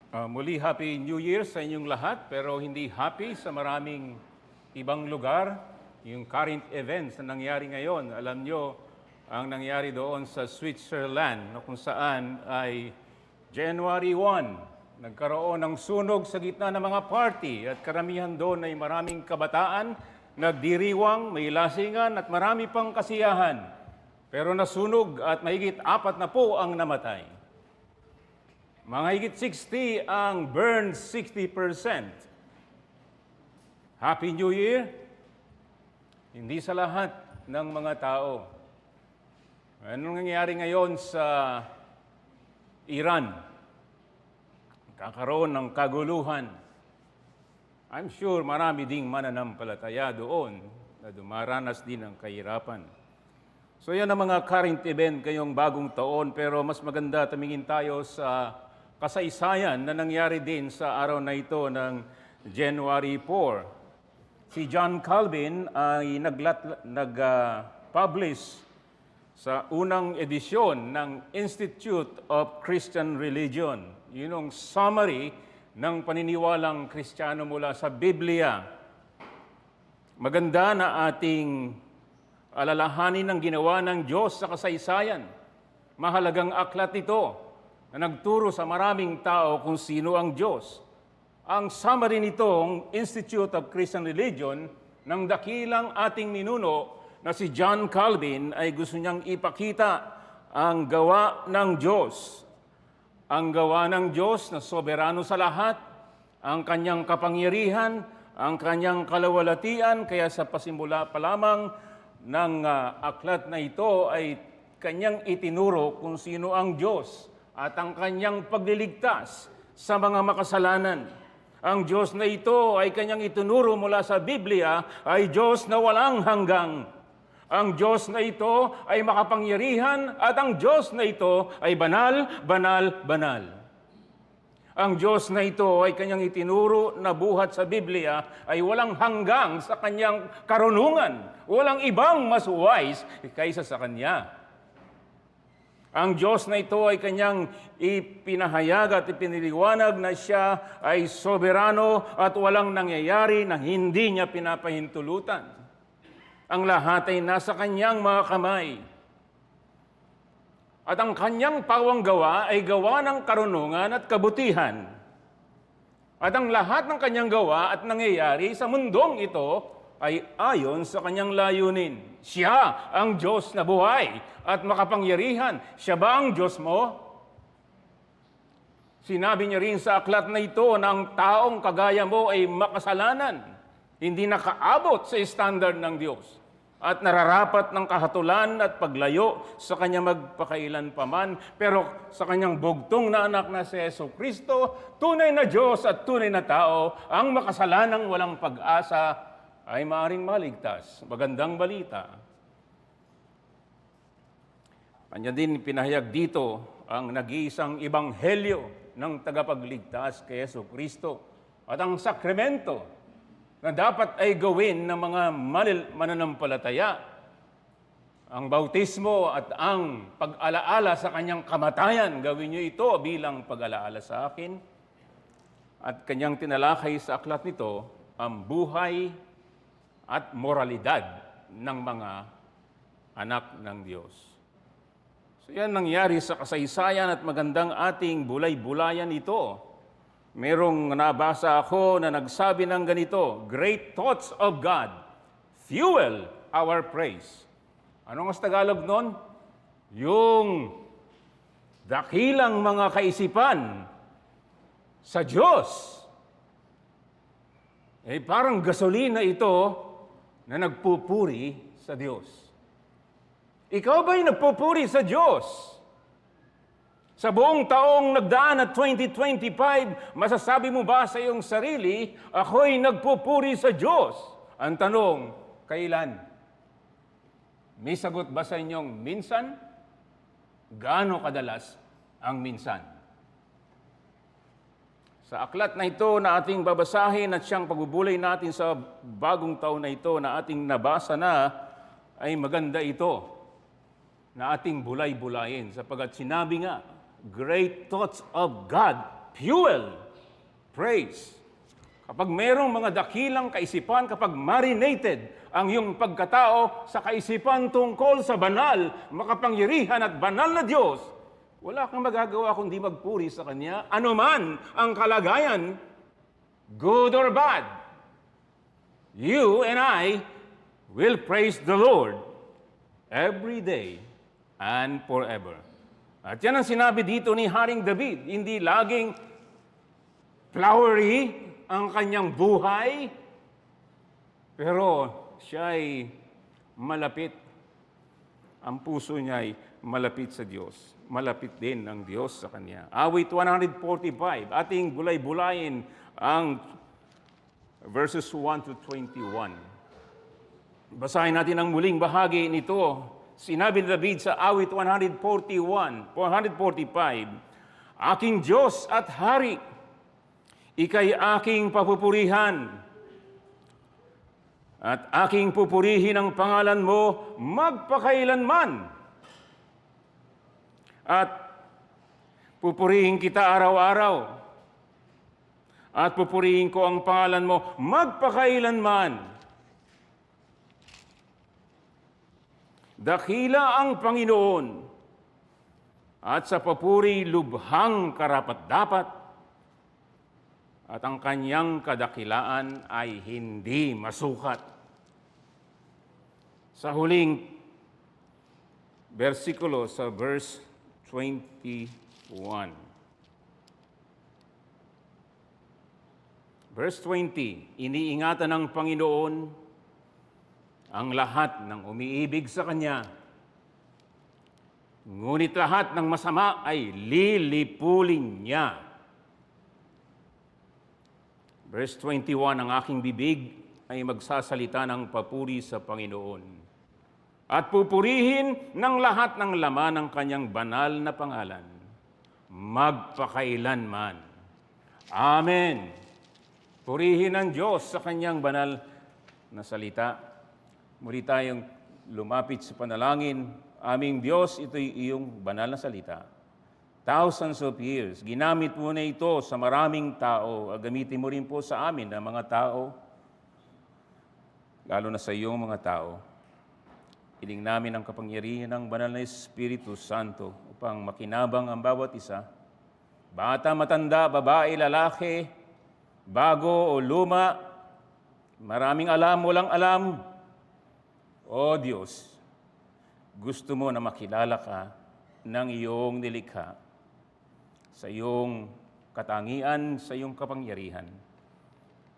Muli, Happy New Year sa inyong lahat, pero hindi happy sa maraming ibang lugar. Yung current events na nangyari ngayon, alam nyo, ang nangyari doon sa Switzerland, kung saan ay January 1, nagkaroon ng sunog sa gitna ng mga party at karamihan doon ay maraming kabataan, nagdiriwang, may lasingan at marami pang kasiyahan. Pero nasunog at mahigit 40 ang namatay. Mga higit 60 ang burned 60%. Happy New Year! Hindi sa lahat ng mga tao. Anong nangyayari ngayon sa Iran? Kakaroon ng kaguluhan. I'm sure marami ding mananampalataya doon na dumaranas din ng kahirapan. So yan ang mga current event ngayong bagong taon, pero mas maganda tumingin tayo sa kasaysayan na nangyari din sa araw na ito ng January 4. Si John Calvin ay nag-publish sa unang edisyon ng Institute of Christian Religion. Yun ang summary ng paniniwalang Kristiyano mula sa Biblia. Maganda na ating alalahanin ang ginawa ng Diyos sa kasaysayan. Mahalagang aklat ito na nagturo sa maraming tao kung sino ang Diyos. Ang summary nitong Institute of Christian Religion ng dakilang ating ninuno na si John Calvin ay gusto niyang ipakita ang gawa ng Diyos. Ang gawa ng Diyos na soberano sa lahat, ang kanyang kapangyarihan, ang kanyang kalawalatian, kaya sa pasimula pa lamang ng aklat na ito ay kanyang itinuro kung sino ang Diyos at ang kanyang pagliligtas sa mga makasalanan. Ang Diyos na ito ay kanyang itinuro mula sa Biblia ay Diyos na walang hanggang. Ang Diyos na ito ay makapangyarihan at ang Diyos na ito ay banal, banal, banal. Ang Diyos na ito ay kanyang itinuro na buhat sa Biblia ay walang hanggang sa kanyang karunungan. Walang ibang mas wise kaysa sa kanya. Ang Diyos na ito ay kanyang ipinahayag at ipiniliwanag na siya ay soberano at walang nangyayari na hindi niya pinapahintulutan. Ang lahat ay nasa kanyang mga kamay. At ang kanyang pawang gawa ay gawa ng karunungan at kabutihan. At ang lahat ng kanyang gawa at nangyayari sa mundong ito ay ayon sa kanyang layunin. Siya ang Diyos na buhay at makapangyarihan. Siya ba ang Diyos mo? Sinabi niya rin sa aklat na ito na ang taong kagaya mo ay makasalanan, hindi nakaabot sa standard ng Diyos, at nararapat ng kahatulan at paglayo sa kanya magpakailan paman. Pero sa kanyang bugtong na anak na si Jesucristo, tunay na Diyos at tunay na tao, ang makasalanang walang pag-asa ay maaaring maligtas. Magandang balita. Kanya din pinahayag dito ang nag-iisang ebanghelyo ng tagapagligtas kay Jesucristo at ang sakramento na dapat ay gawin ng mga mananampalataya. Ang bautismo at ang pag-alaala sa kanyang kamatayan, gawin niyo ito bilang pag-alaala sa akin. At kanyang tinalakay sa aklat nito ang buhay at moralidad ng mga anak ng Diyos. So yan nangyari sa kasaysayan at magandang ating bulay-bulayan ito. Merong nabasa ako na nagsabi ng ganito, "Great thoughts of God fuel our praise." Anong mas Tagalog nun? Yung dakilang mga kaisipan sa Diyos. Parang gasolina ito na nagpupuri sa Diyos. Ikaw ba'y nagpupuri sa Diyos? Sa buong taong nagdaan at 2025, masasabi mo ba sa iyong sarili, ako'y nagpupuri sa Diyos? Ang tanong, kailan? May sagot ba sa inyong minsan? Gaano kadalas ang minsan? Sa aklat na ito na ating babasahin at siyang pagbubulay natin sa bagong taon na ito na ating nabasa na, ay maganda ito na ating bulay-bulayin sapagkat sinabi nga, great thoughts of God fuel, praise. Kapag mayroong mga dakilang kaisipan, kapag marinated ang iyong pagkatao sa kaisipan tungkol sa banal, makapangyarihan at banal na Diyos, wala kang magagawa kundi magpuri sa Kanya, anuman ang kalagayan, good or bad. You and I will praise the Lord every day and forever. At yan ang sinabi dito ni Haring David, hindi laging flowery ang kanyang buhay, pero siya ay malapit. Ang puso niya ay malapit sa Diyos. Malapit din ang Diyos sa kanya. Awit 145, ating bulay-bulayin ang verses 1 to 21. Basahin natin ang muling bahagi nito. Sinabi ni David sa awit 145, Aking Diyos at Hari, Ika'y aking papupurihan, at aking pupurihin ang pangalan mo magpakailanman. At pupurihin kita araw-araw, at pupurihin ko ang pangalan mo magpakailanman. Dakila ang Panginoon, at sa papuri lubhang karapat-dapat, at ang kanyang kadakilaan ay hindi masukat. Sa huling versikulo, sa verse 21. Verse 20, iniingatan ng Panginoon ang lahat ng umiibig sa Kanya. Ngunit lahat ng masama ay lilipulin niya. Verse 21, ang aking bibig ay magsasalita ng papuri sa Panginoon at pupurihin ng lahat ng laman ng kanyang banal na pangalan, magpakailanman. Amen. Purihin ang Diyos sa kanyang banal na salita. Muli tayong lumapit sa panalangin. Aming Diyos, ito'y iyong banal na salita. Thousands of years, ginamit mo na ito sa maraming tao. Gamitin mo rin po sa amin ang mga tao, lalo na sa iyong mga tao. Hiling namin ang kapangyarihan ng banal na Espiritu Santo upang makinabang ang bawat isa. Bata, matanda, babae, lalaki, bago o luma, maraming alam, walang alam. O Diyos, gusto mo na makilala ka ng iyong nilikha, sa iyong katangian, sa iyong kapangyarihan,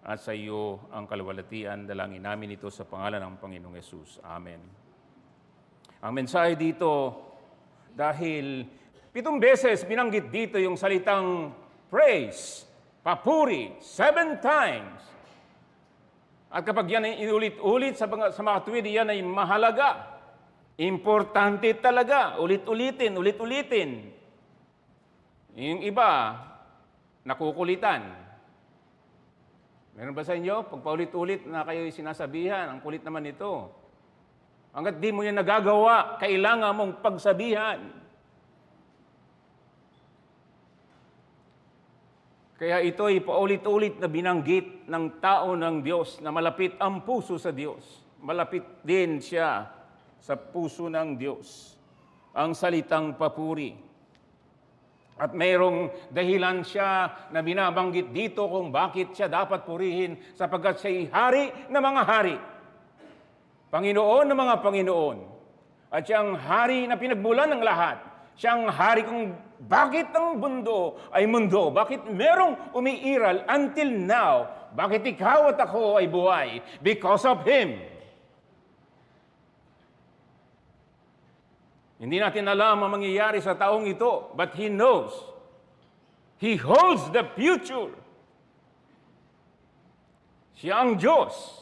at sa iyo ang kalwalatian. Dalangin namin ito sa pangalan ng Panginoong Yesus. Amen. Ang mensahe dito, dahil 7 beses binanggit dito yung salitang praise, papuri, 7 times. At kapag yan ay inulit-ulit sa mga tuwid, yan ay mahalaga. Importante talaga. Ulit-ulitin. Yung iba, nakukulitan. Meron ba sa inyo? Pag paulit-ulit na kayo sinasabihan, ang kulit naman ito. Hanggat di mo yan nagagawa, kailangan mong pagsabihan. Kaya ito'y paulit-ulit na binanggit ng tao ng Diyos na malapit ang puso sa Diyos. Malapit din siya sa puso ng Diyos ang salitang papuri. At mayroong dahilan siya na binabanggit dito kung bakit siya dapat purihin, sapagkat siya'y hari ng mga hari, Panginoon ng mga Panginoon, at siyang hari na pinagmulan ng lahat. Siyang hari kung bakit ang mundo ay mundo, bakit merong umiiral until now, bakit ikaw at ako ay buhay, because of Him. Hindi natin alam ang mangyayari sa taong ito, but He knows. He holds the future. Siya ang Diyos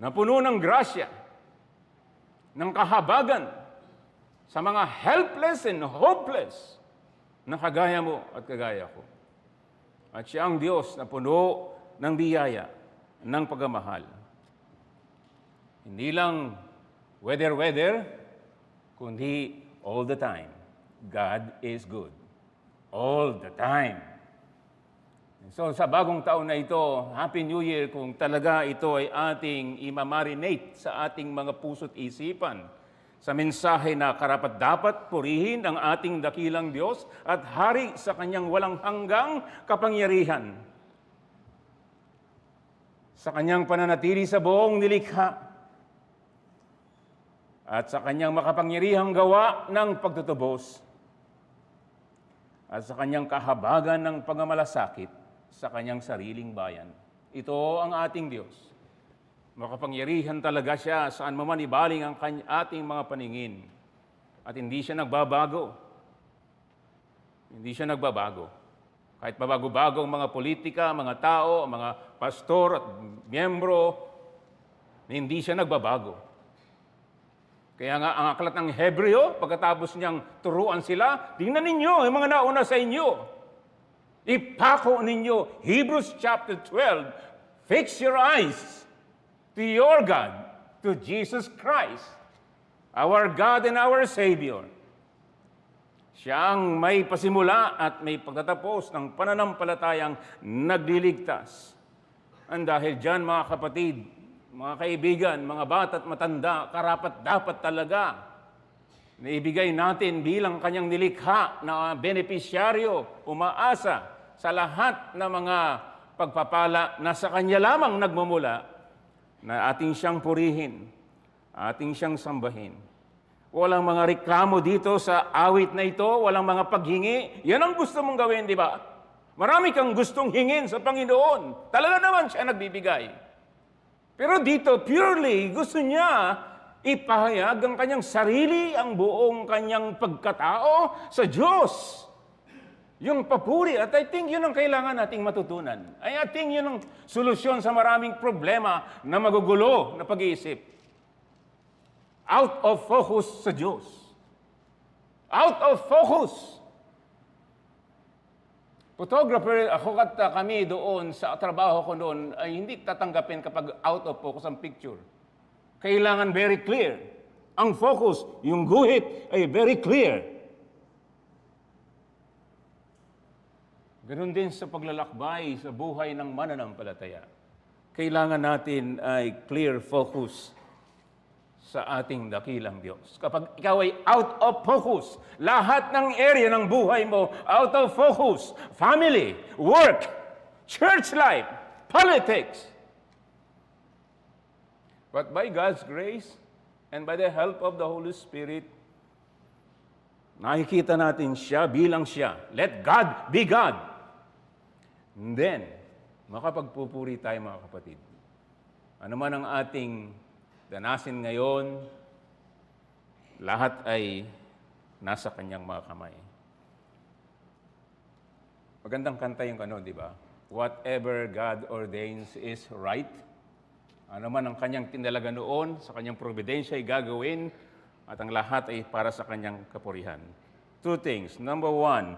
na puno ng grasya, ng kahabagan sa mga helpless and hopeless na kagaya mo at kagaya ko. At siya ang Diyos na puno ng biyaya, ng pagmamahal. Hindi lang weather, kundi all the time. God is good. All the time. So sa bagong taon na ito, Happy New Year kung talaga ito ay ating imamarinate sa ating mga puso't isipan sa mensahe na karapat-dapat purihin ang ating dakilang Diyos at hari sa kanyang walang hanggang kapangyarihan. Sa kanyang pananatili sa buong nilikha at sa kanyang makapangyarihang gawa ng pagtutubos at sa kanyang kahabagan ng pagmamalasakit sa kanyang sariling bayan. Ito ang ating Diyos. Makapangyarihan talaga siya saan man ibaling ang ating mga paningin. At hindi siya nagbabago. Hindi siya nagbabago. Kahit babago-bago ang mga politika, mga tao, mga pastor at miyembro, hindi siya nagbabago. Kaya nga ang aklat ng Hebreo, pagkatapos niyang turuan sila, tingnan ninyo yung mga nauna sa inyo. Ipako ninyo, Hebrews chapter 12, fix your eyes to your God, to Jesus Christ, our God and our Savior. Siya ang may pasimula at may pagtatapos ng pananampalatayang nagliligtas. And dahil dyan, mga kapatid, mga kaibigan, mga bata at matanda, karapat-dapat talaga na ibigay natin bilang kanyang nilikha na benepisyaryo, umaasa sa lahat ng mga pagpapala na sa kanya lamang nagmumula, na ating siyang purihin, ating siyang sambahin. Walang mga reklamo dito sa awit na ito, walang mga paghingi. Yan ang gusto mong gawin, di ba? Marami kang gustong hingin sa Panginoon. Talaga naman siya nagbibigay. Pero dito, purely, gusto niya ipahayag ang kanyang sarili, ang buong kanyang pagkatao sa Diyos. Yung papuri, at I think yun ang kailangan nating matutunan. I think yun ang solusyon sa maraming problema na magugulo na pag-iisip. Out of focus sa Diyos. Out of focus. Photographer, ako at kami doon sa trabaho ko noon ay hindi tatanggapin kapag out of focus ang picture. Kailangan very clear. Ang focus, yung guhit ay very clear. Ganon din sa paglalakbay sa buhay ng mananampalataya. Kailangan natin ay clear focus sa ating dakilang Diyos. Kapag ikaw ay out of focus, lahat ng area ng buhay mo out of focus, family, work, church life, politics. But by God's grace and by the help of the Holy Spirit, nakikita natin siya bilang siya. Let God be God. And then, makapagpupuri tayo mga kapatid. Ano man ang ating danasin ngayon, lahat ay nasa kanyang mga kamay. Magandang kanta yung di ba? Whatever God ordains is right. Ano man ang kanyang tinalaga noon, sa kanyang providensya ay gagawin, at ang lahat ay para sa kanyang kapurihan. Two things. Number one,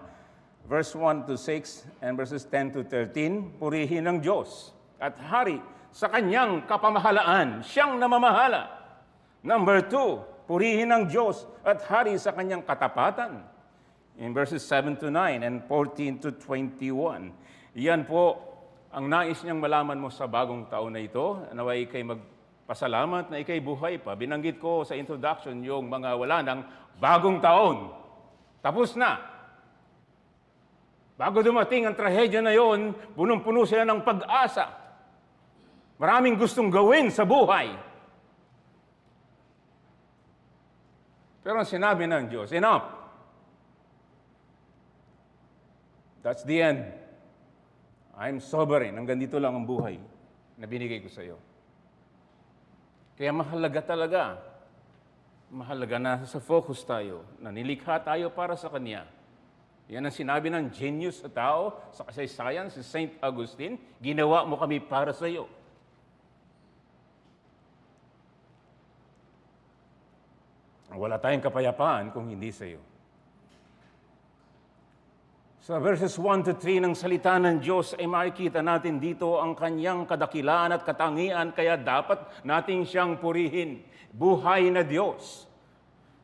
verse 1 to 6 and verses 10 to 13, purihin ng Diyos at hari sa kanyang kapamahalaan, siyang namamahala. Number 2, purihin ng Diyos at hari sa kanyang katapatan. In verses 7 to 9 and 14 to 21. Yan po ang nais niyang malaman mo sa bagong taon na ito. Naway ikay magpasalamat na ikay buhay pa. Binanggit ko sa introduction yung mga wala ng bagong taon. Tapos na. Bago dumating ang trahedya na yon, punong-puno sila ng pag-asa. Maraming gustong gawin sa buhay. Pero ang sinabi ng Diyos, enough. That's the end. I'm sovereign. Hanggang dito lang ang buhay na binigay ko sa iyo. Kaya mahalaga talaga. Mahalaga na sa focus tayo. Na nilikha tayo para sa Kanya. Yan ang sinabi ng genius sa tao, sa kasaysayan, si Saint Augustine, ginawa mo kami para sa iyo. Wala tayong kapayapaan kung hindi sa iyo. Sa verses 1 to 3 ng salita ng Diyos ay makikita natin dito ang kanyang kadakilaan at katangian, kaya dapat natin siyang purihin. Buhay na Diyos.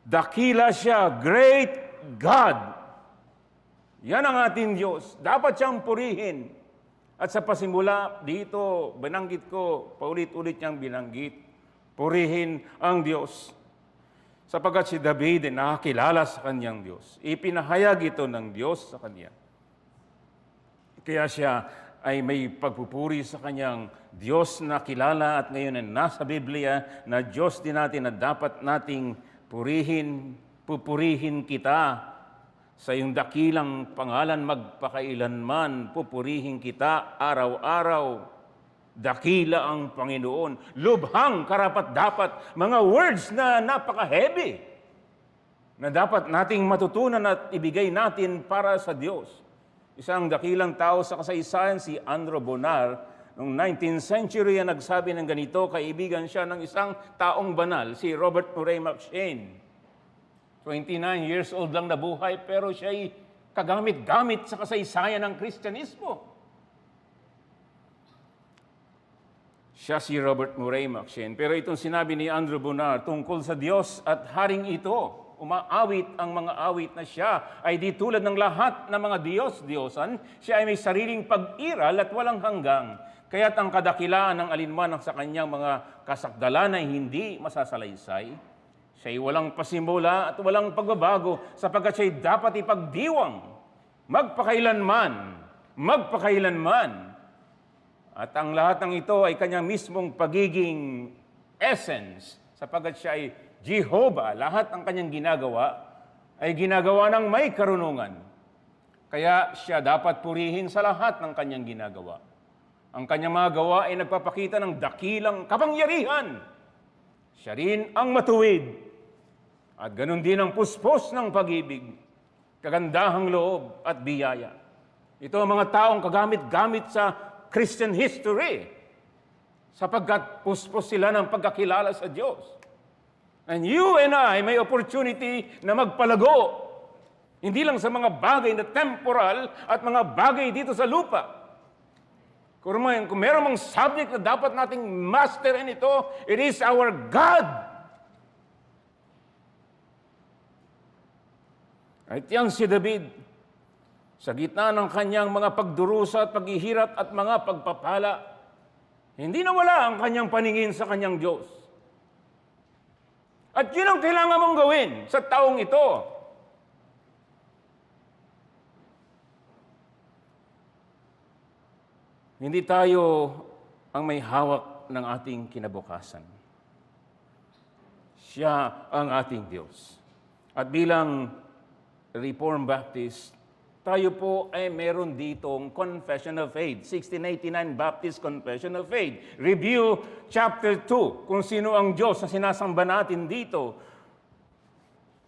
Dakila siya, great God. Yan ang ating Diyos. Dapat siyang purihin. At sa pasimula, dito, binanggit ko, paulit-ulit niyang binanggit, purihin ang Diyos. Sapagkat si David ay nakakilala sa kanyang Diyos. Ipinahayag ito ng Diyos sa kanya. Kaya siya ay may pagpupuri sa kanyang Diyos na kilala at ngayon ay nasa Biblia na Diyos din natin na dapat nating pupurihin kita sa iyong dakilang pangalan magpakailanman, pupurihin kita araw-araw. Dakila ang Panginoon. Lubhang karapat-dapat, mga words na napaka-heavy na dapat nating matutunan at ibigay natin para sa Diyos. Isang dakilang tao sa kasaysayan, si Andrew Bonar, noong 19th century, nagsabi ng ganito, kaibigan siya ng isang taong banal, si Robert Murray McCheyne. 29 years old lang nabuhay, pero siya'y kagamit-gamit sa kasaysayan ng Kristyanismo. Siya si Robert Murray McCheyne. Pero itong sinabi ni Andrew Bonar tungkol sa Diyos at haring ito, umaawit ang mga awit na siya ay di tulad ng lahat ng mga Diyos-Diyosan, siya ay may sariling pag-iral at walang hanggang. Kaya't ang kadakilaan ng alinman sa kanyang mga kasakdalan ay hindi masasalaysay. Siya ay walang pasimula at walang pagbabago sapagkat siya ay dapat ipagdiwang magpakailanman. At ang lahat ng ito ay kanyang mismong pagiging essence, sapagkat siya ay Jehovah. Lahat ng kanyang ginagawa ay ginagawa ng may karunungan. Kaya siya dapat purihin sa lahat ng kanyang ginagawa. Ang kanyang mga gawa ay nagpapakita ng dakilang kapangyarihan. Siya rin ang matuwid. At ganun din ang puspos ng pag-ibig, kagandahang loob at biyaya. Ito ang mga taong kagamit-gamit sa Christian history, sapagkat puspos sila ng pagkakilala sa Diyos. And you and I may opportunity na magpalago, hindi lang sa mga bagay na temporal at mga bagay dito sa lupa. Kung meron mang subject na dapat nating masterin ito, it is our God. At yan si David. Sa gitna ng kanyang mga pagdurusa at paghihirap at mga pagpapala, hindi nawala ang kanyang paningin sa kanyang Diyos. At yun ang kailangan mong gawin sa taong ito. Hindi tayo ang may hawak ng ating kinabukasan. Siya ang ating Diyos. At bilang Reformed Baptist, tayo po ay meron ditong Confession of Faith, 1689 Baptist Confession of Faith. Review chapter 2, kung sino ang Diyos na sinasamba natin dito.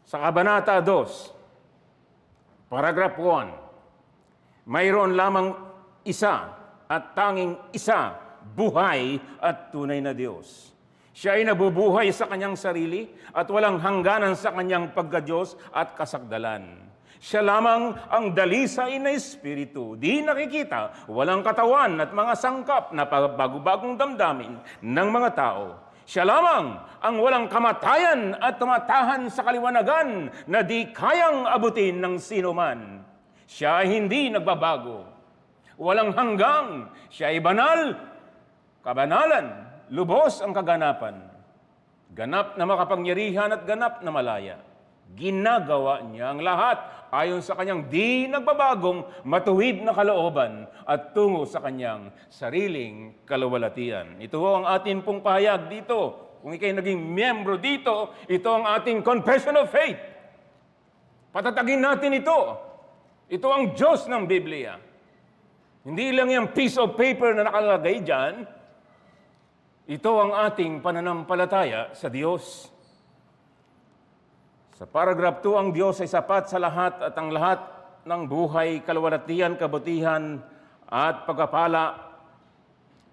Sa Kabanata 2, paragraph 1, mayroon lamang isa at tanging isa, buhay at tunay na Diyos. Siya ay nabubuhay sa kanyang sarili at walang hangganan sa kanyang pagka-Diyos at kasagdalan. Siya lamang ang dalisay na espiritu, di nakikita, walang katawan at mga sangkap na bago-bagong damdamin ng mga tao. Siya lamang ang walang kamatayan at tumatahan sa kaliwanagan na di kayang abutin ng sino man. Siya ay hindi nagbabago, walang hanggang. Siya ay banal, kabanalan, lubos ang kaganapan, ganap na makapangyarihan at ganap na malaya. Ginagawa niya ang lahat ayon sa kanyang di nagbabagong matuwid na kalooban at tungo sa kanyang sariling kaluwalhatian. Ito ang ating pong pahayag dito. Kung ikay naging miyembro dito, ito ang ating confession of faith. Patatagin natin ito. Ito ang Diyos ng Biblia. Hindi lang yung piece of paper na nakalagay dyan. Ito ang ating pananampalataya sa Diyos. Sa paragraph 2, ang Diyos ay sapat sa lahat at ang lahat ng buhay, kaluwalhatian, kabutihan at pagpapala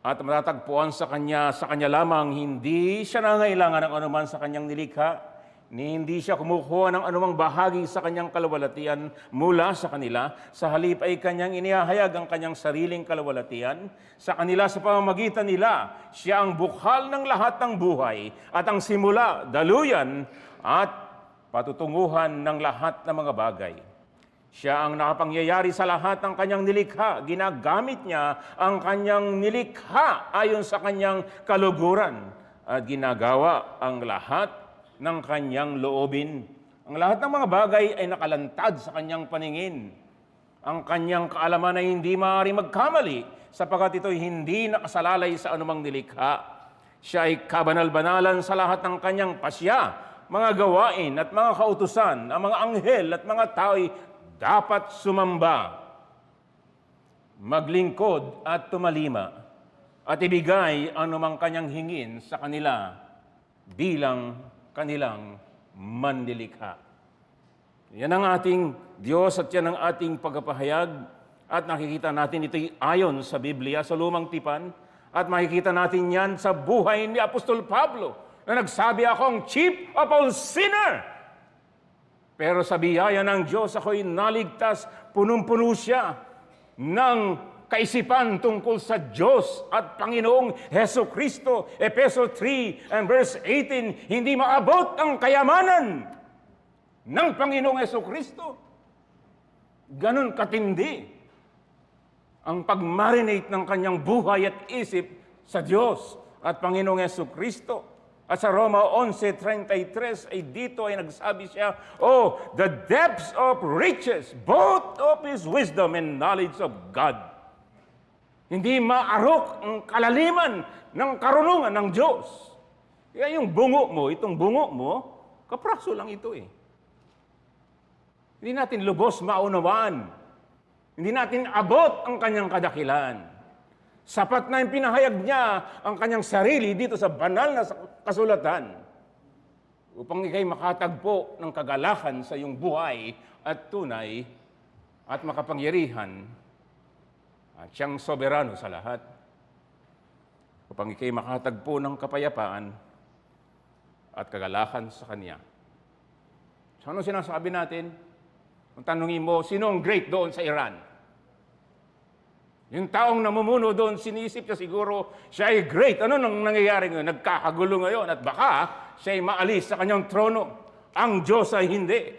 at matatagpuan sa Kanya lamang. Hindi siya nangailangan ng anuman sa Kanyang nilikha, ni hindi siya kumukuha ng anumang bahagi sa Kanyang kaluwalhatian mula sa kanila. Sa halip ay Kanyang inihahayag ang Kanyang sariling kaluwalhatian. Sa kanila, sa pamamagitan nila, siya ang bukhal ng lahat ng buhay at ang simula, daluyan at patutunguhan ng lahat ng mga bagay. Siya ang nakapangyayari sa lahat ng kanyang nilikha. Ginagamit niya ang kanyang nilikha ayon sa kanyang kaluguran at ginagawa ang lahat ng kanyang loobin. Ang lahat ng mga bagay ay nakalantad sa kanyang paningin. Ang kanyang kaalaman ay hindi maaari magkamali sapagkat ito'y hindi nakasalalay sa anumang nilikha. Siya ay kabanal-banalan sa lahat ng kanyang pasya, mga gawain at mga kautusan, ang mga anghel at mga tao'y dapat sumamba, maglingkod at tumalima, at ibigay anumang kanyang hingin sa kanila bilang kanilang manlilikha. Yan ang ating Diyos at yan ang ating pagpapahayag at nakikita natin ito'y ayon sa Biblia, sa Lumang Tipan, at makikita natin yan sa buhay ni Apostol Pablo na nagsabi, akong chief of all sinner. Pero sa biyaya ng Diyos, ako'y naligtas, punong-puno siya ng kaisipan tungkol sa Diyos at Panginoong Heso Kristo. Efeso 3 and verse 18, hindi maabot ang kayamanan ng Panginoong Heso Kristo. Ganon katindi ang pag-marinate ng kanyang buhay at isip sa Diyos at Panginoong Heso Kristo. At sa Roma 11:33 ay dito ay nagsabi siya, oh, the depths of riches, both of His wisdom and knowledge of God. Hindi maarok ang kalaliman ng karunungan ng Diyos. Kaya yung bungo mo, itong bungo mo, kapraso lang ito eh. Hindi natin lubos maunawaan. Hindi natin abot ang kanyang kadakilan. Sapat na yung pinahayag niya ang kanyang sarili dito sa banal na kasulatan upang ikay makatagpo ng kagalakan sa iyong buhay at tunay at makapangyarihan at siyang soberano sa lahat. Upang ikay makatagpo ng kapayapaan at kagalakan sa Kanya. So ano sinasabi natin? Kung tanungin mo, sino ang great doon sa Iran? Yung taong namumuno doon, sinisip niya siguro, siya ay great. Ano nang nangyayari ngayon? Nagkakagulo ngayon at baka siya ay maalis sa kanyang trono. Ang Diyos ay hindi.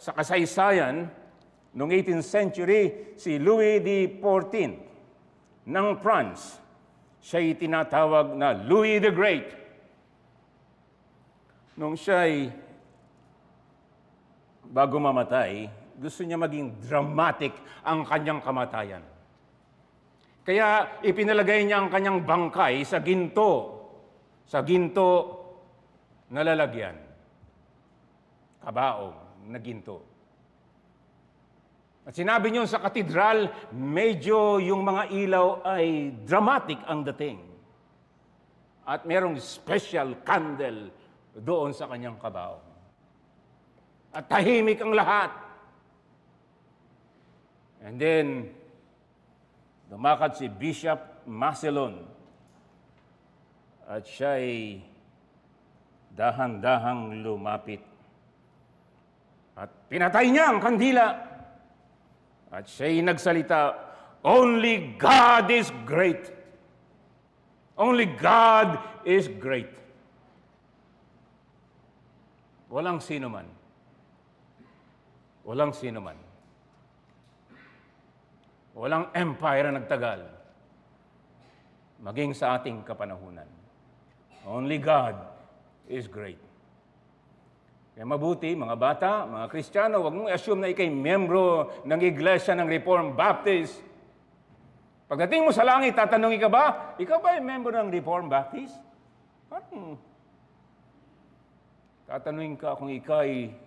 Sa kasaysayan, noong 18th century, si Louis XIV ng France, siya ay tinatawag na Louis the Great. Nung siya ay bago mamatay, gusto niya maging dramatic ang kanyang kamatayan. Kaya ipinalagay niya ang kanyang bangkay sa ginto na lalagyan. Kabaong na ginto. At sinabi niyo sa katedral, medyo yung mga ilaw ay dramatic ang dating. At merong special candle doon sa kanyang kabaong. At tahimik ang lahat. And then, dumakad si Bishop Massillon at siya'y dahan-dahang lumapit. At pinatay niya ang kandila. At siya'y nagsalita, only God is great. Only God is great. Walang sino man. Walang sino man. Walang empire na nagtagal. Maging sa ating kapanahunan. Only God is great. Kaya mabuti, mga bata, mga Kristiyano, huwag mong assume na ikay miyembro ng Iglesia ng Reformed Baptist. Pagdating mo sa langit, tatanungin ka ba, ikaw ba ay miyembro ng Reformed Baptist? Parang tatanungin ka kung ikay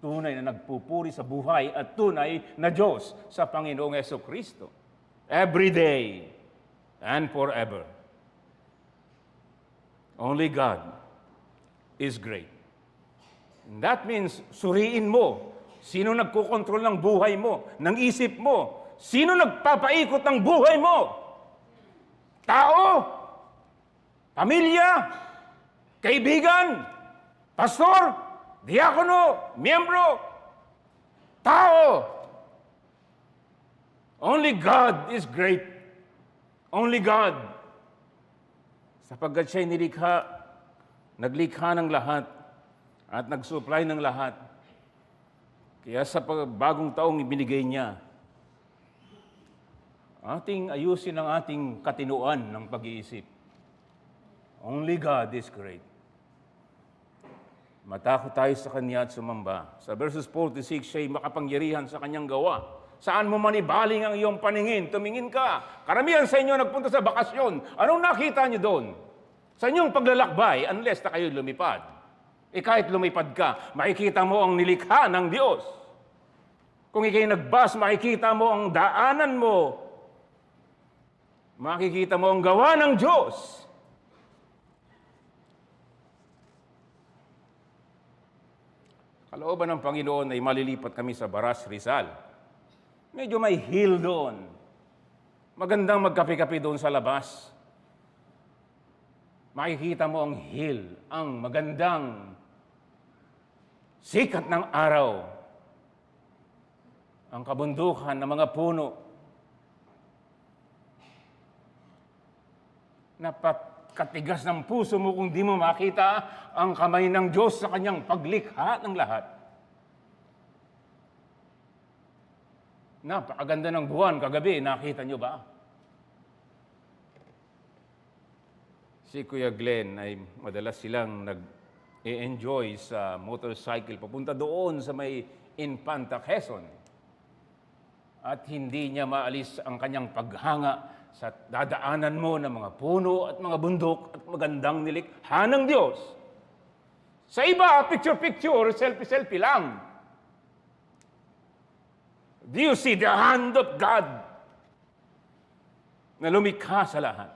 tunay na nagpupuri sa buhay at tunay na Diyos sa Panginoong Jesucristo. Every day and forever. Only God is great. And that means, suriin mo, sino nagkukontrol ng buhay mo, ng isip mo, sino nagpapaikot ng buhay mo? Tao, pamilya, kaibigan, pastor, diakono, miyembro, tao. Only God is great. Only God. Sapagkat siya'y nilikha, naglikha ng lahat, at nag-supply ng lahat. Kaya sa bagong taong ibinigay niya, ating ayusin ang ating katinuan ng pag-iisip. Only God is great. Matakot tayo sa Kanya at sumamba. Sa verses 46, siya'y makapangyarihan sa Kanyang gawa. Saan mo manibaling ang iyong paningin? Tumingin ka. Karamihan sa inyo nagpunta sa bakasyon. Anong nakita niyo doon? Sa inyong paglalakbay, unless na kayo lumipad. Kahit lumipad ka, makikita mo ang nilikha ng Diyos. Kung ikay nagbas, makikita mo ang daanan mo. Makikita mo ang gawa ng Diyos. Kalooban ng Panginoon ay malilipat kami sa Baras, Rizal. Medyo may hill doon. Magandang magkape-kape doon sa labas. Makikita mo ang hill, ang magandang sikat ng araw. Ang kabundukan ng mga puno. Napakatigas ng puso mo kung di mo makita ang kamay ng Diyos sa Kanyang paglikha ng lahat. Napakaganda ng buwan kagabi, nakita niyo ba? Si Kuya Glenn ay madalas silang nag-enjoy sa motorcycle papunta doon sa may Infanta, Quezon. At hindi niya maalis ang kanyang paghanga sa dadaanan mo ng mga puno at mga bundok at magandang nilikha ng Diyos. Sa iba, picture-picture, selfie-selfie lang. Do you see the hand of God na lumikha sa lahat?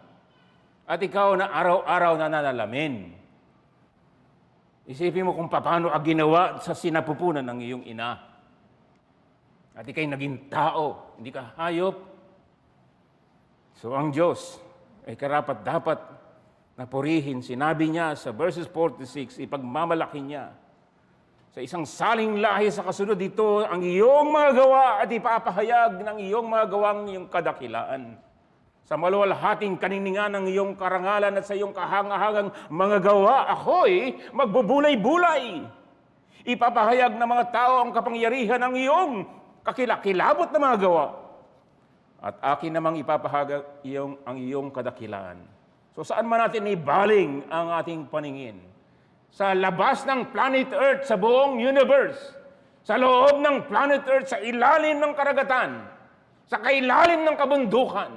At ikaw na araw-araw na nanalamin. Isipin mo kung paano ka ginawa sa sinapupunan ng iyong ina. At ikay naging tao, hindi ka hayop. So ang Diyos ay karapat-dapat na purihin. Sinabi niya sa verses 46, ipagmamalaki niya. Sa isang saling lahi sa kasunod dito, ang iyong mga gawa at ipapahayag ng iyong mga gawang iyong kadakilaan. Sa maluwalhating kaniningan ng iyong karangalan at sa iyong kahangahangang mga gawa, ako'y magbubulay-bulay. Ipapahayag ng mga tao ang kapangyarihan ng iyong kakilakilabot na mga gawa. At akin namang ipapahayag ang iyong kadakilaan. So saan man natin ibaling ang ating paningin? Sa labas ng planet Earth, sa buong universe. Sa loob ng planet Earth, sa ilalim ng karagatan. Sa kailalim ng kabundukan.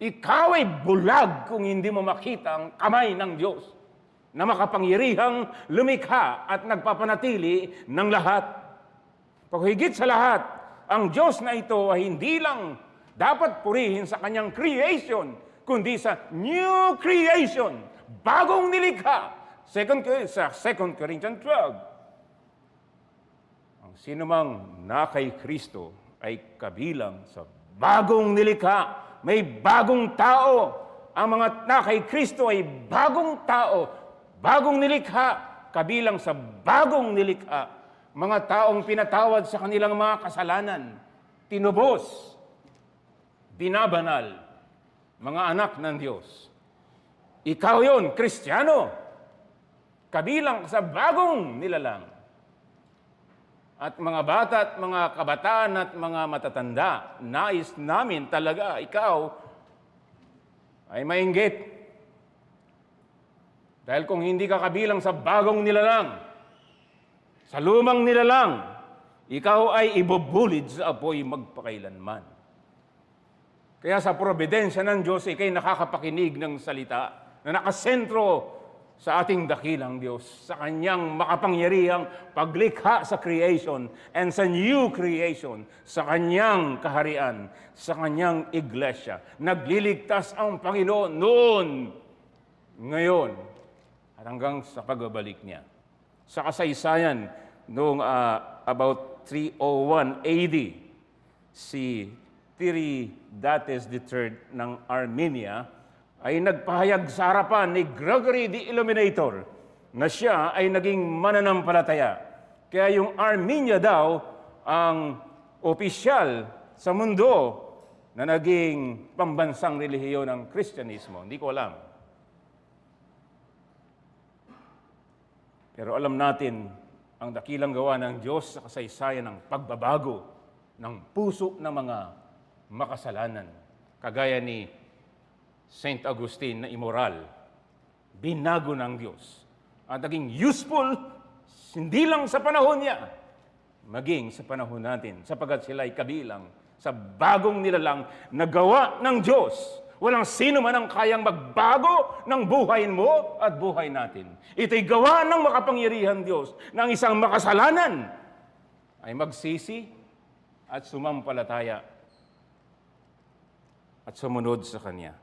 Ikaw ay bulag kung hindi mo makita ang kamay ng Diyos na makapangyarihang lumikha at nagpapanatili ng lahat. Paghigit sa lahat, ang Diyos na ito ay hindi lang dapat purihin sa kanyang creation, kundi sa new creation, bagong nilikha. Sa 2 Corinthians 12. Ang sinumang na kay Kristo ay kabilang sa bagong nilikha. May bagong tao. Ang mga na kay Kristo ay bagong tao, bagong nilikha, kabilang sa bagong nilikha. Mga taong pinatawad sa kanilang mga kasalanan, tinubos, binabanal, mga anak ng Diyos. Ikaw yon, Kristiyano, kabilang sa bagong nilalang. At mga bata at mga kabataan at mga matatanda, nais namin talaga ikaw ay mainggit. Dahil kung hindi ka kabilang sa bagong nilalang, sa lumang nilalang, ikaw ay ibubulid sa apoy magpakailanman. Kaya sa providensya ng Diyos, ikay nakakapakinig ng salita na nakasentro sa ating dakilang Diyos, sa Kanyang makapangyarihang paglikha sa creation and sa new creation, sa Kanyang kaharian, sa Kanyang iglesia. Nagliligtas ang Panginoon noon, ngayon, at hanggang sa pagbabalik niya. Sa kasaysayan, noong about 301 AD, si Tiridates III ng Armenia ay nagpahayag sa harapan ni Gregory the Illuminator na siya ay naging mananampalataya. Kaya yung Armenia daw ang opisyal sa mundo na naging pambansang relihiyon ng Kristyanismo. Hindi ko alam. Pero alam natin ang dakilang gawa ng Diyos sa kasaysayan ng pagbabago ng puso ng mga makasalanan. Kagaya ni Saint Augustine na immoral, binago ng Diyos at naging useful hindi lang sa panahon niya, maging sa panahon natin, sapagkat sila ay kabilang sa bagong nilalang na gawa ng Diyos. Walang sino man ang kayang magbago ng buhay mo at buhay natin. Ito'y gawa ng makapangyarihan Diyos na ang isang makasalanan ay magsisi at sumampalataya at sumunod sa Kanya.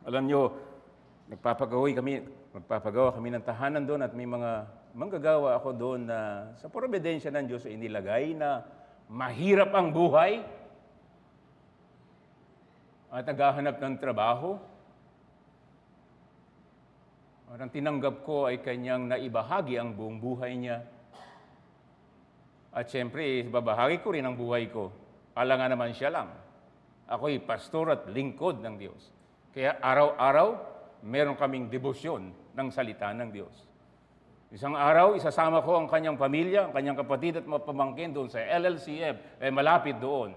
Alam nyo, magpapagawa kami ng tahanan doon at may mga manggagawa ako doon na sa providensya ng Diyos ay inilagay na mahirap ang buhay at naghahanap ng trabaho. At ang tinanggap ko ay kanyang naibahagi ang buong buhay niya. At siyempre, babahagi ko rin ang buhay ko. Alangan naman siya lang. Ako'y pastor at lingkod ng Diyos. Kaya araw-araw, meron kaming debosyon ng salita ng Diyos. Isang araw, isasama ko ang kanyang pamilya, ang kanyang kapatid at mga pamangkin doon sa LLCF, malapit doon.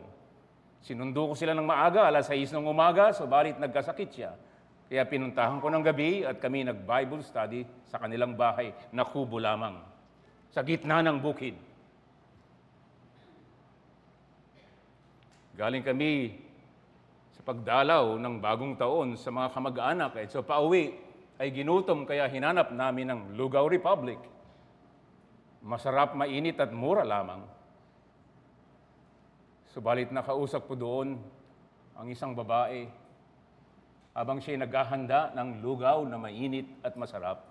Sinundo ko sila ng maaga, alas 6 ng umaga, subalit nagkasakit siya. Kaya pinuntahan ko ng gabi at kami nag-Bible study sa kanilang bahay na kubo lamang, sa gitna ng bukid. Galing kami sa pagdalaw ng bagong taon sa mga kamag-anak. So pauwi ay ginutom kaya hinanap namin ng Lugaw Republic. Masarap, mainit at mura lamang. Subalit nakausap ko doon ang isang babae habang siya naghahanda ng lugaw na mainit at masarap.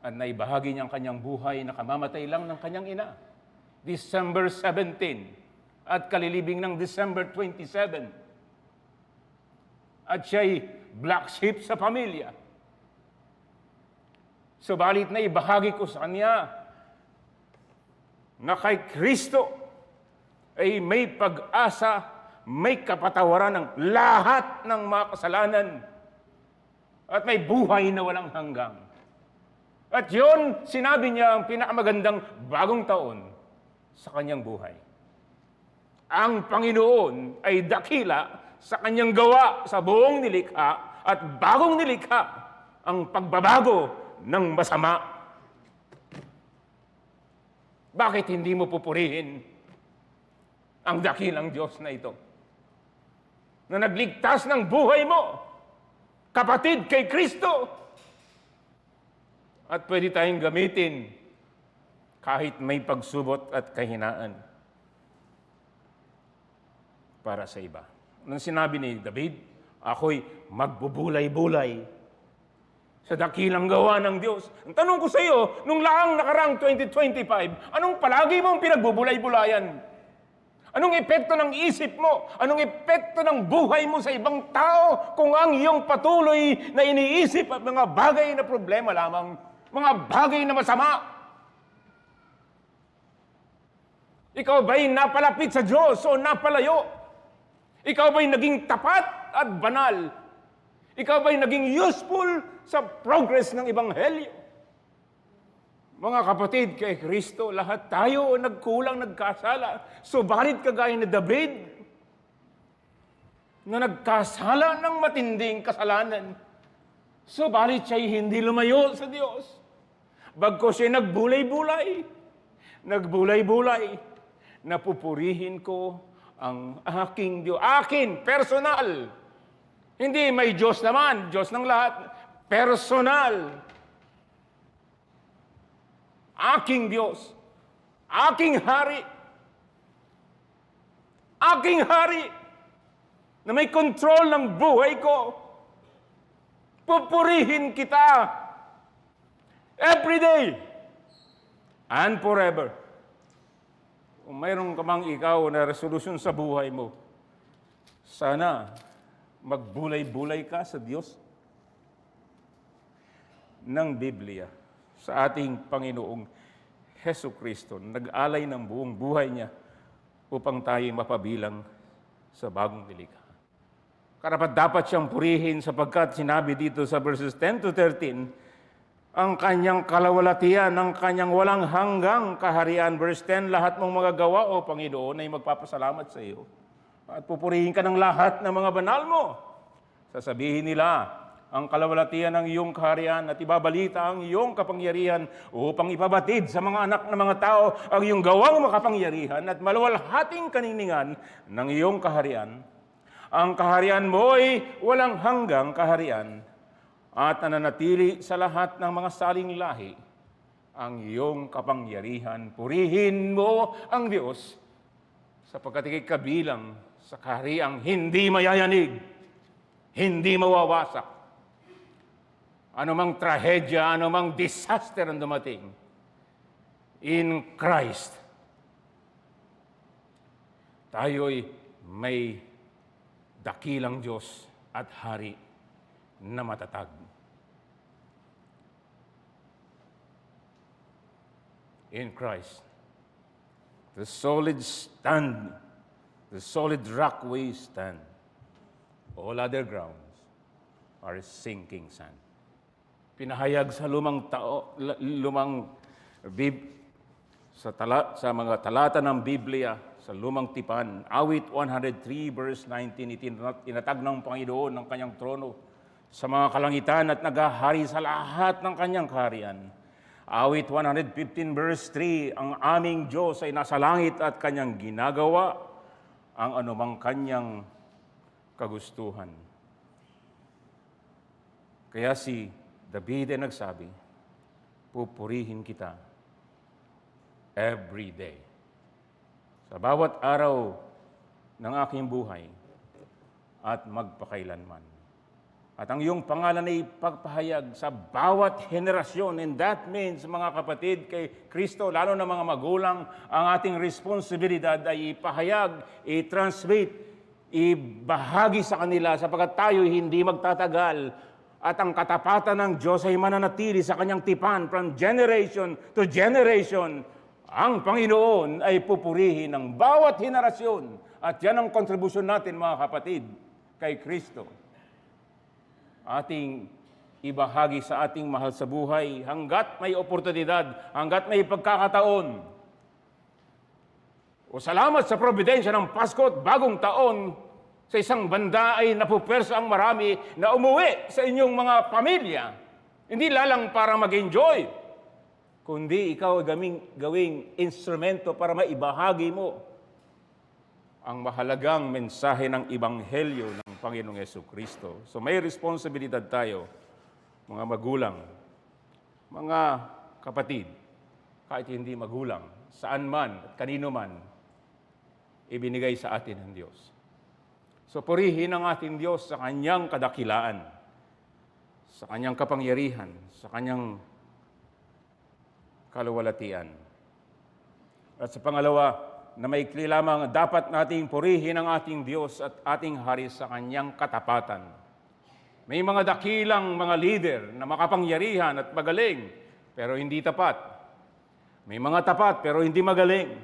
At naibahagi niya ang kanyang buhay na kamamatay lang ng kanyang ina. December 17 at kalilibing ng December 27. At siya'y black sheep sa pamilya. Subalit naibahagi ko sa kanya na kay Kristo ay may pag-asa, may kapatawaran ng lahat ng mga kasalanan at may buhay na walang hanggang. At yun, sinabi niya ang pinakamagandang bagong taon sa kanyang buhay. Ang Panginoon ay dakila sa kanyang gawa sa buong nilikha at bagong nilikha ang pagbabago ng masama. Bakit hindi mo pupurihin ang dakilang Diyos na ito, na nagligtas ng buhay mo, kapatid kay Kristo, at pwede tayong gamitin kahit may pagsubot at kahinaan para sa iba. Nang sinabi ni David, ako'y magbubulay-bulay sa dakilang gawa ng Diyos. Ang tanong ko sa iyo, nung nakaraang 2025, anong palagi mong pinagbubulay-bulayan? Anong epekto ng isip mo? Anong epekto ng buhay mo sa ibang tao kung ang iyong patuloy na iniisip at mga bagay na problema lamang, mga bagay na masama? Ikaw ba'y napalapit sa Diyos o napalayo? Ikaw ba'y naging tapat at banal? Ikaw ba'y naging useful sa progress ng Ebanghelyo? Mga kapatid kay Kristo, lahat tayo nagkulang, nagkasala. Subalit kagaya ni David, na nagkasala ng matinding kasalanan. Subalit siya'y hindi lumayo sa Diyos. Bagko siya nagbulay-bulay, napupurihin ko ang aking Diyos. Akin, personal. Hindi may Diyos naman, Diyos ng lahat. Personal. Aking Diyos, aking hari na may kontrol ng buhay ko. Pupurihin kita every day and forever. Kung mayroon ka mang ikaw na resolusyon sa buhay mo, sana magbulay-bulay ka sa Diyos ng Biblia, sa ating Panginoong Hesukristo, nag-alay ng buong buhay niya upang tayo mapabilang sa bagong nilikha. Karapat-dapat siyang purihin sapagkat sinabi dito sa verses 10 to 13, ang kanyang kalawalatian, ang kanyang walang hanggang kaharian. Verse 10, lahat mong mga gawa, O Panginoon, ay magpapasalamat sa iyo. At pupurihin ka ng lahat ng mga banal mo. Sasabihin nila, ang kalawalatian ng iyong kaharian at ibabalita ang iyong kapangyarihan upang ipabatid sa mga anak ng mga tao ang iyong gawang makapangyarihan at maluwalhating kaniningan ng iyong kaharian. Ang kaharian mo ay walang hanggang kaharian at nananatili sa lahat ng mga saling lahi ang iyong kapangyarihan. Purihin mo ang Diyos sapagkat ikay kabilang sa kahariang hindi mayayanig, hindi mawawasak. Anumang trahedya, anumang disaster ang dumating, in Christ, tayo'y may dakilang Diyos at Hari na matatag. In Christ, the solid stand, the solid rock we stand. All other grounds are sinking sand. Pinahayag sa sa mga talata ng Biblia, sa lumang tipan, awit 103 verse 19, itinatag ng Panginoon ng kanyang trono sa mga kalangitan at naghahari sa lahat ng kanyang kaharian. Awit 115 verse 3, ang aming Diyos ay nasa langit at kanyang ginagawa ang anumang kanyang kagustuhan. Kaya si David ay nagsabi, pupurihin kita every day. Sa bawat araw ng aking buhay at magpakailanman. At ang iyong pangalan ay pagpahayag sa bawat henerasyon. And that means, mga kapatid, kay Kristo, lalo na mga magulang, ang ating responsibilidad ay ipahayag, i-transmit, ibahagi sa kanila sapagkat tayo hindi magtatagal. At ang katapatan ng Diyos ay mananatili sa kanyang tipan from generation to generation. Ang Panginoon ay pupurihin ng bawat henerasyon. At yan ang kontribusyon natin, mga kapatid, kay Kristo. Ating ibahagi sa ating mahal sa buhay hanggat may oportunidad, hanggat may pagkakataon. O salamat sa providensya ng Pasko at bagong taon. Sa isang banda ay napupersa ang marami na umuwi sa inyong mga pamilya. Hindi lalang para mag-enjoy, kundi ikaw ay gawing instrumento para maibahagi mo ang mahalagang mensahe ng Ebanghelyo ng Panginoong Jesucristo. So may responsibilidad tayo, mga magulang, mga kapatid, kahit hindi magulang, saan man at kanino man, ibinigay sa atin ng Diyos. So purihin ang ating Diyos sa kanyang kadakilaan, sa kanyang kapangyarihan, sa kanyang kaluwalhatian. At sa pangalawa, na maikli lamang, dapat nating purihin ang ating Diyos at ating Hari sa kanyang katapatan. May mga dakilang mga leader na makapangyarihan at magaling, pero hindi tapat. May mga tapat, pero hindi magaling.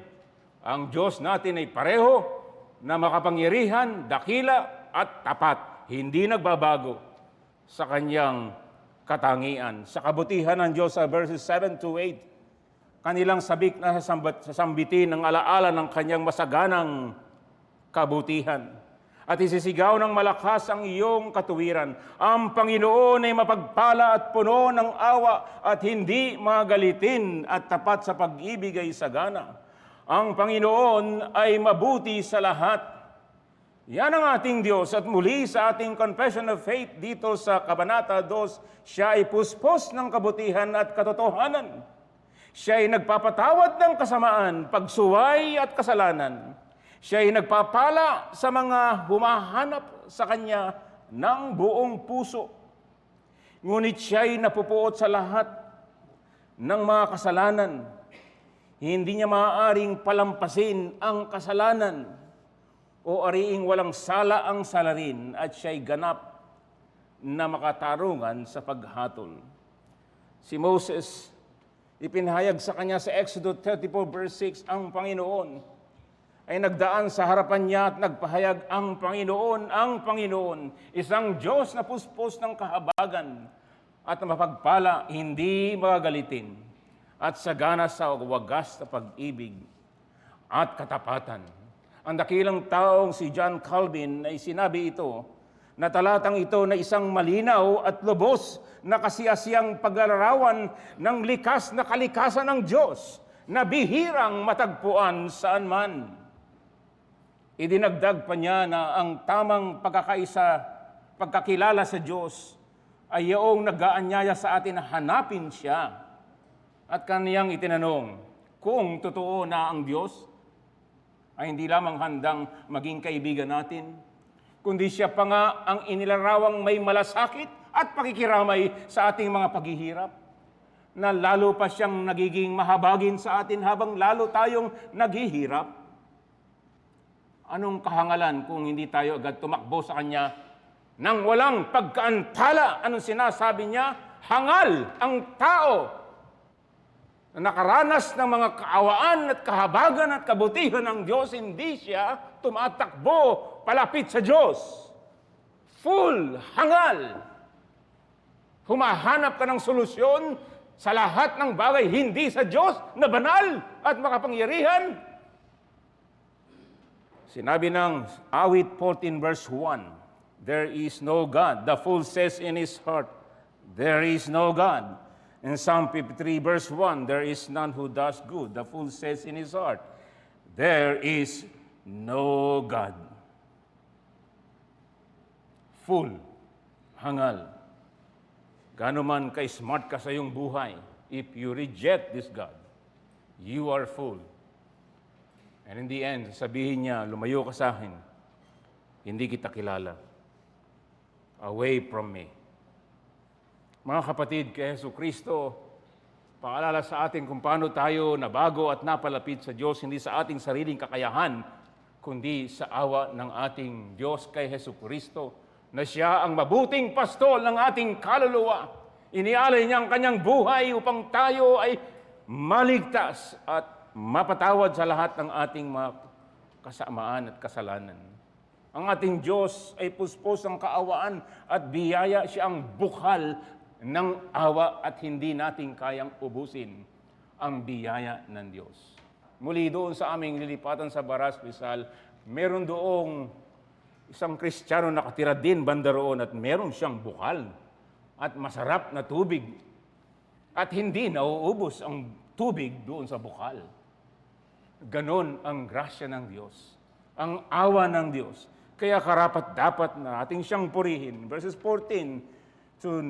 Ang Diyos natin ay pareho, na makapangyarihan, dakila at tapat, hindi nagbabago sa kanyang katangian. Sa kabutihan ng Diyos sa verses 7 to 8, kanilang sabik na sasambitin ng alaala ng kanyang masaganang kabutihan. At isisigaw ng malakas ang iyong katuwiran. Ang Panginoon ay mapagpala at puno ng awa at hindi magalitin at tapat sa pag-ibig ay sagana. Ang Panginoon ay mabuti sa lahat. Yan ang ating Diyos. At muli sa ating confession of faith dito sa Kabanata 2, siya ay puspos ng kabutihan at katotohanan. Siya ay nagpapatawad ng kasamaan, pagsuway at kasalanan. Siya ay nagpapala sa mga humahanap sa Kanya ng buong puso. Ngunit siya ay napupuot sa lahat ng mga kasalanan. Hindi niya maaaring palampasin ang kasalanan o ariing walang sala ang salarin at siya'y ganap na makatarungan sa paghatol. Si Moses, ipinahayag sa kanya sa Exodus 34 verse 6, ang Panginoon ay nagdaan sa harapan niya at nagpahayag, ang Panginoon, isang Diyos na puspos ng kahabagan at mapagpala, hindi magagalitin, at sagana sa wagas na pag-ibig at katapatan. Ang dakilang taong si John Calvin ay sinabi ito, na talatang ito na isang malinaw at lubos na kasiyasiyang paglalarawan ng likas na kalikasan ng Diyos na bihirang matagpuan saan man. Idinagdag pa niya na ang tamang pagkakilala sa Diyos ay iyong nag-aanyaya sa atin na hanapin Siya. At kaniyang itinanong, kung totoo na ang Diyos ay hindi lamang handang maging kaibigan natin, kundi Siya pa nga ang inilarawang may malasakit at pakikiramay sa ating mga paghihirap, na lalo pa Siyang nagiging mahabagin sa atin habang lalo tayong naghihirap. Anong kahangalan kung hindi tayo agad tumakbo sa Kanya nang walang pagkaantala? Anong sinasabi niya? Hangal ang tao na nakaranas ng mga kaawaan at kahabagan at kabutihan ng Diyos, hindi siya tumatakbo palapit sa Diyos. Full, hangal. Humahanap ka ng solusyon sa lahat ng bagay, hindi sa Diyos na banal at makapangyarihan. Sinabi ng awit 14 verse 1, there is no God. The fool says in his heart, there is no God. In Psalm 53 verse 1, there is none who does good. The fool says in his heart, there is no God. Fool, hangal. Gano man ka-smart ka sa iyong buhay, if you reject this God, you are fool. And in the end, sabihin niya, lumayo ka sa akin, hindi kita kilala. Away from me. Mga kapatid, kay Hesus Kristo, paalala sa atin kung paano tayo nabago at napalapit sa Diyos, hindi sa ating sariling kakayahan, kundi sa awa ng ating Diyos kay Hesus Kristo, na Siya ang mabuting pastol ng ating kaluluwa. Inialay niya ang Kanyang buhay upang tayo ay maligtas at mapatawad sa lahat ng ating mga kasamaan at kasalanan. Ang ating Diyos ay puspos ng kaawaan at biyaya. Siya ang bukhal ng awa at hindi natin kayang ubusin ang biyaya ng Diyos. Muli doon sa aming lilipatan sa Baras, Rizal, meron doong isang Kristiyano nakatira din banda roon at meron siyang bukal at masarap na tubig at hindi nauubos ang tubig doon sa bukal. Ganon ang grasya ng Diyos, ang awa ng Diyos. Kaya karapat-dapat na ating siyang purihin. Verses 14 to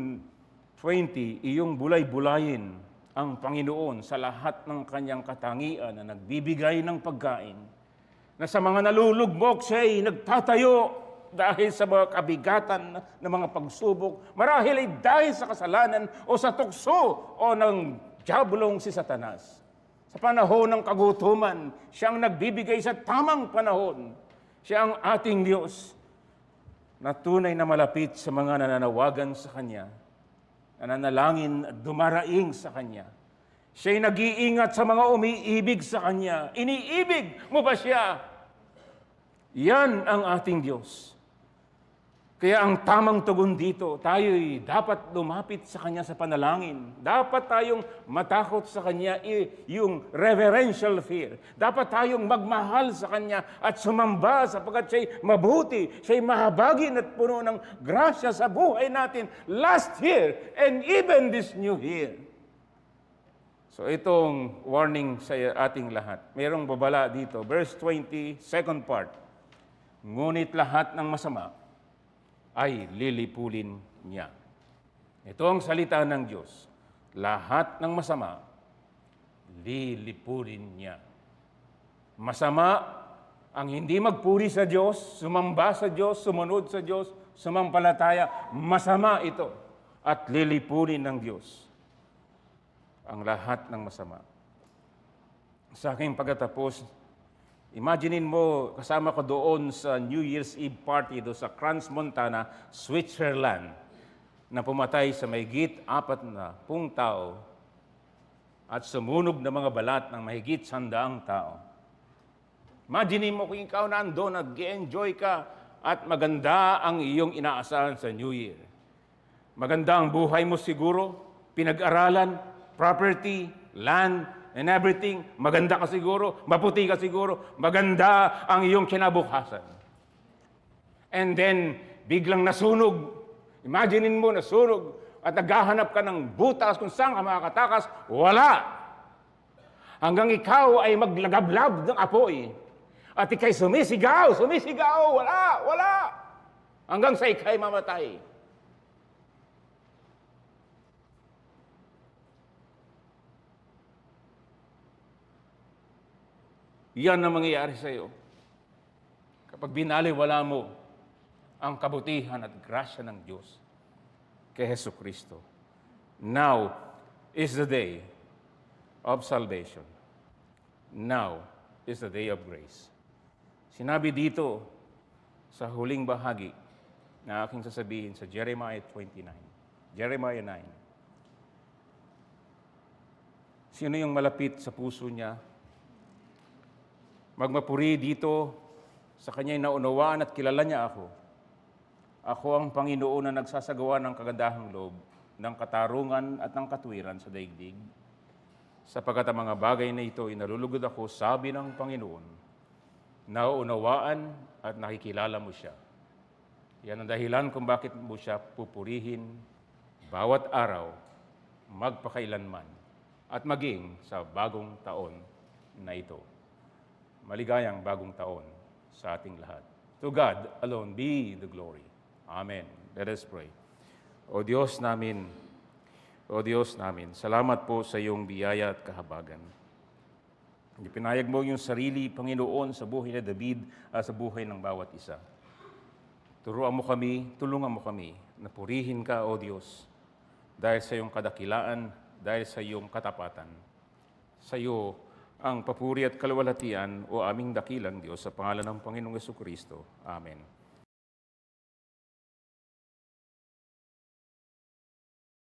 20, iyong bulay-bulayin ang Panginoon sa lahat ng Kanyang katangian na nagbibigay ng pagkain, na sa mga nalulugmok siya'y nagtatayo dahil sa mga kabigatan ng mga pagsubok, marahil ay dahil sa kasalanan o sa tukso o ng diabolong si Satanas. Sa panahon ng kagutuman, siyang nagbibigay sa tamang panahon. Siya ang ating Diyos na tunay na malapit sa mga nananawagan sa Kanya, nananalangin at dumaraing sa Kanya. Siya'y nag-iingat sa mga umiibig sa Kanya. Iniibig mo ba Siya? Yan ang ating Diyos. Kaya ang tamang tugon dito, tayo'y dapat lumapit sa Kanya sa panalangin. Dapat tayong matakot sa Kanya, yung reverential fear. Dapat tayong magmahal sa Kanya at sumamba sapagkat Siya'y mabuti, Siya'y mahabagin at puno ng grasya sa buhay natin last year and even this new year. So itong warning sa ating lahat. Mayroong babala dito. Verse 20, second part. Ngunit lahat ng masama ay lilipulin niya. Ito ang salita ng Diyos. Lahat ng masama, lilipulin niya. Masama ang hindi magpuri sa Diyos, sumamba sa Diyos, sumunod sa Diyos, sumampalataya. Masama ito at lilipulin ng Diyos ang lahat ng masama. Sa aking pagkatapos, imaginein mo, kasama ko doon sa New Year's Eve party doon sa Crans-Montana, Switzerland, na pumatay sa mahigit 40 tao at sumunog na mga balat ng mahigit 100 tao. Imagine mo kung ikaw nandun, nag-enjoy ka, at maganda ang iyong inaasahan sa New Year. Maganda ang buhay mo siguro, pinag-aralan, property, land, and everything. Maganda ka siguro, maputi ka siguro, maganda ang iyong kinabukasan. And then, biglang nasunog. Imaginin mo, nasunog, at naghahanap ka ng butas kung saan ka makakatakas. Wala! Hanggang ikaw ay maglagablab ng apoy. At ikay sumisigaw, wala! Hanggang sa ikay mamatay. Yan ang mangyayari sa iyo kapag binaliwala mo ang kabutihan at grasya ng Diyos kay Hesus Kristo. Now is the day of salvation. Now is the day of grace. Sinabi dito sa huling bahagi na aking sasabihin sa Jeremiah 29. Jeremiah 9. Sino yung malapit sa puso niya? Magmapuri dito sa kanya'y naunawaan at kilala niya ako. Ako ang Panginoon na nagsasagawa ng kagandahang loob, ng katarungan at ng katuwiran sa daigdig. Sapagkat ang mga bagay na ito ay nalulugod ako, sabi ng Panginoon, nauunawaan at nakikilala mo siya. Yan ang dahilan kung bakit mo siya pupurihin bawat araw, magpakailanman, at maging sa bagong taon na ito. Maligayang bagong taon sa ating lahat. To God alone be the glory. Amen. Let us pray. O Diyos namin, salamat po sa iyong biyaya at kahabagan. Ipinayag mo yung sarili, Panginoon, sa buhay ni David at sa buhay ng bawat isa. Tulungan mo kami na purihin ka, O Diyos, dahil sa iyong kadakilaan, dahil sa iyong katapatan. Sa iyo ang papuri at kalwalhatian, O aming dakilang Diyos, sa pangalan ng Panginoong Jesucristo. Amen.